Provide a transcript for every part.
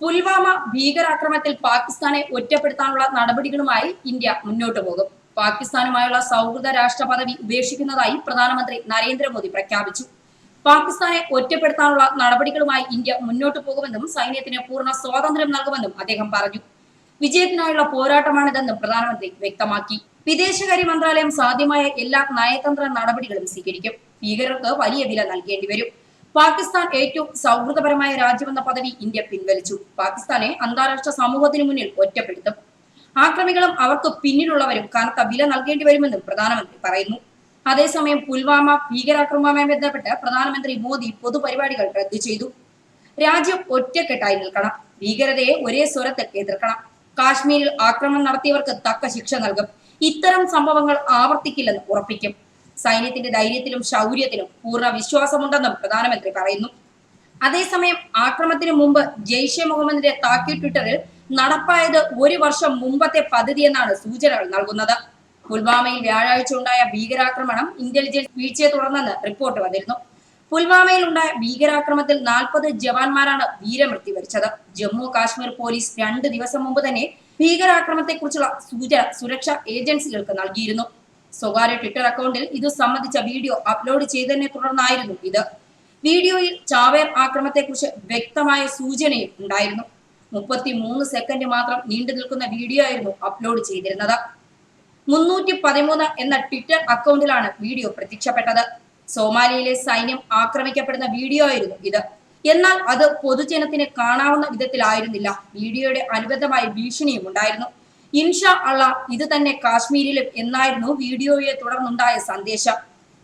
പുൽവാമ ഭീകരാക്രമണത്തിൽ പാകിസ്ഥാനെ ഒറ്റപ്പെടുത്താനുള്ള നടപടികളുമായി ഇന്ത്യ മുന്നോട്ടു പോകും. പാകിസ്ഥാനുമായുള്ള സൗഹൃദ രാഷ്ട്ര പദവി ഉപേക്ഷിക്കുന്നതായി പ്രധാനമന്ത്രി നരേന്ദ്രമോദി പ്രഖ്യാപിച്ചു. പാകിസ്ഥാനെ ഒറ്റപ്പെടുത്താനുള്ള നടപടികളുമായി ഇന്ത്യ മുന്നോട്ടു പോകുമെന്നും സൈന്യത്തിന് പൂർണ്ണ സ്വാതന്ത്ര്യം നൽകുമെന്നും അദ്ദേഹം പറഞ്ഞു. വിജയത്തിനായുള്ള പോരാട്ടമാണിതെന്നും പ്രധാനമന്ത്രി വ്യക്തമാക്കി. വിദേശകാര്യ മന്ത്രാലയം സാധ്യമായ എല്ലാ നയതന്ത്ര നടപടികളും സ്വീകരിക്കും. ഭീകരർക്ക് വലിയ വില നൽകേണ്ടി വരും. പാകിസ്ഥാൻ ഏറ്റവും സൗഹൃദപരമായ രാജ്യമെന്ന പദവി ഇന്ത്യ പിൻവലിച്ചു. പാകിസ്ഥാനെ അന്താരാഷ്ട്ര സമൂഹത്തിന് മുന്നിൽ ഒറ്റപ്പെടുത്തും. ആക്രമികളും അവർക്ക് പിന്നിലുള്ളവരും കനത്ത വില നൽകേണ്ടി വരുമെന്നും പ്രധാനമന്ത്രി പറയുന്നു. അതേസമയം പുൽവാമ ഭീകരാക്രമണവുമായി ബന്ധപ്പെട്ട് പ്രധാനമന്ത്രി മോദി പൊതുപരിപാടികൾ റദ്ദു ചെയ്തു. രാജ്യം ഒറ്റക്കെട്ടായി നിൽക്കണം. ഭീകരതയെ ഒരേ സ്വരത്തിൽ എതിർക്കണം. കാശ്മീരിൽ ആക്രമണം നടത്തിയവർക്ക് തക്ക ശിക്ഷ നൽകും. ഇത്തരം സംഭവങ്ങൾ ആവർത്തിക്കില്ലെന്ന് ഉറപ്പിക്കും. സൈന്യത്തിന്റെ ധൈര്യത്തിലും ശൗര്യത്തിലും പൂർണ്ണ വിശ്വാസമുണ്ടെന്നും പ്രധാനമന്ത്രി പറയുന്നു. അതേസമയം ആക്രമണത്തിന് മുമ്പ് ജെയ്ഷെ മുഹമ്മദിന്റെ താക്കീത് ട്വിറ്ററിൽ നടപ്പായത് 1 വർഷം മുമ്പത്തെ പദ്ധതിയെന്നാണ് സൂചനകൾ നൽകുന്നത്. പുൽവാമയിൽ വ്യാഴാഴ്ച ഉണ്ടായ ഭീകരാക്രമണം ഇന്റലിജൻസ് വീഴ്ചയെ തുടർന്നെന്ന് റിപ്പോർട്ട് വന്നിരുന്നു. പുൽവാമയിൽ ഉണ്ടായ ഭീകരാക്രമണത്തിൽ 40 ജവാന്മാരാണ് വീരമൃത്യു വരിച്ചത്. ജമ്മു കാശ്മീർ പോലീസ് 2 ദിവസം മുമ്പ് തന്നെ ഭീകരാക്രമണത്തെക്കുറിച്ചുള്ള സൂചന സുരക്ഷാ ഏജൻസികൾക്ക് നൽകിയിരുന്നു. സ്വകാര്യ ട്വിറ്റർ അക്കൗണ്ടിൽ ഇതു സംബന്ധിച്ച വീഡിയോ അപ്ലോഡ് ചെയ്തതിനെ തുടർന്നായിരുന്നു ഇത്. വീഡിയോയിൽ ചാവേർ ആക്രമണത്തെക്കുറിച്ച് വ്യക്തമായ സൂചനയും ഉണ്ടായിരുന്നു. 33 സെക്കൻഡ് മാത്രം നീണ്ടു നിൽക്കുന്ന വീഡിയോ ആയിരുന്നു അപ്ലോഡ് ചെയ്തിരുന്നത്. 313 എന്ന ട്വിറ്റർ അക്കൗണ്ടിലാണ് വീഡിയോ പ്രത്യക്ഷപ്പെട്ടത്. സോമാലിയയിലെ സൈന്യം ആക്രമിക്കപ്പെടുന്ന വീഡിയോ ആയിരുന്നു ഇത്. എന്നാൽ അത് പൊതുജനത്തിന് കാണാവുന്ന വിധത്തിലായിരുന്നില്ല. വീഡിയോയുടെ അനുബന്ധമായ ഭീഷണിയും ഉണ്ടായിരുന്നു. ഇൻഷാ അള്ളാ ഇത് തന്നെ കാശ്മീരിലും എന്നായിരുന്നു വീഡിയോയെ തുടർന്നുണ്ടായ സന്ദേശം.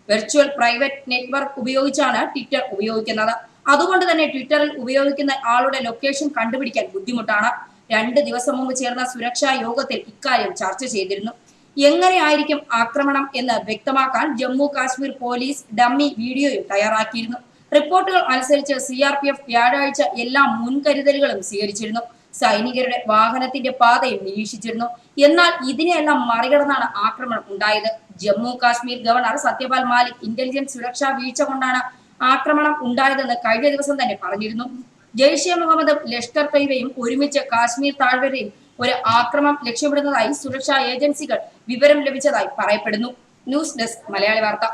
വെർച്വൽ പ്രൈവറ്റ് നെറ്റ്വർക്ക് ഉപയോഗിച്ചാണ് ട്വിറ്റർ ഉപയോഗിക്കുന്നത്. അതുകൊണ്ട് തന്നെ ട്വിറ്ററിൽ ഉപയോഗിക്കുന്ന ആളുടെ ലൊക്കേഷൻ കണ്ടുപിടിക്കാൻ ബുദ്ധിമുട്ടാണ്. 2 ദിവസം മുമ്പ് ചേർന്ന സുരക്ഷാ യോഗത്തിൽ ഇക്കാര്യം ചർച്ച ചെയ്തിരുന്നു. എങ്ങനെയായിരിക്കും ആക്രമണം എന്ന് വ്യക്തമാക്കാൻ ജമ്മു കാശ്മീർ പോലീസ് ഡമ്മി വീഡിയോയും തയ്യാറാക്കിയിരുന്നു. റിപ്പോർട്ടുകൾ അനുസരിച്ച് CRPF വ്യാഴാഴ്ച എല്ലാ മുൻകരുതലുകളും സ്വീകരിച്ചിരുന്നു. സൈനികരുടെ വാഹനത്തിന്റെ പാതയും നിരീക്ഷിച്ചിരുന്നു. എന്നാൽ ഇതിനെയെല്ലാം മറികടന്നാണ് ആക്രമണം ഉണ്ടായത്. ജമ്മു കാശ്മീർ ഗവർണർ സത്യപാൽ മാലിക് ഇന്റലിജൻസ് സുരക്ഷാ വീഴ്ച കൊണ്ടാണ് ആക്രമണം ഉണ്ടായതെന്ന് കഴിഞ്ഞ ദിവസം തന്നെ പറഞ്ഞിരുന്നു. ജെയ്ഷെ മുഹമ്മദും ലഷ്കർ തൊയ്ബയും ഒരുമിച്ച് കാശ്മീർ താഴ്വരയിൽ ഒരു ആക്രമണം ലക്ഷ്യമിടുന്നതായി സുരക്ഷാ ഏജൻസികൾ വിവരം ലഭിച്ചതായി പറയപ്പെടുന്നു. ന്യൂസ് ഡെസ്ക് മലയാളി വാർത്ത.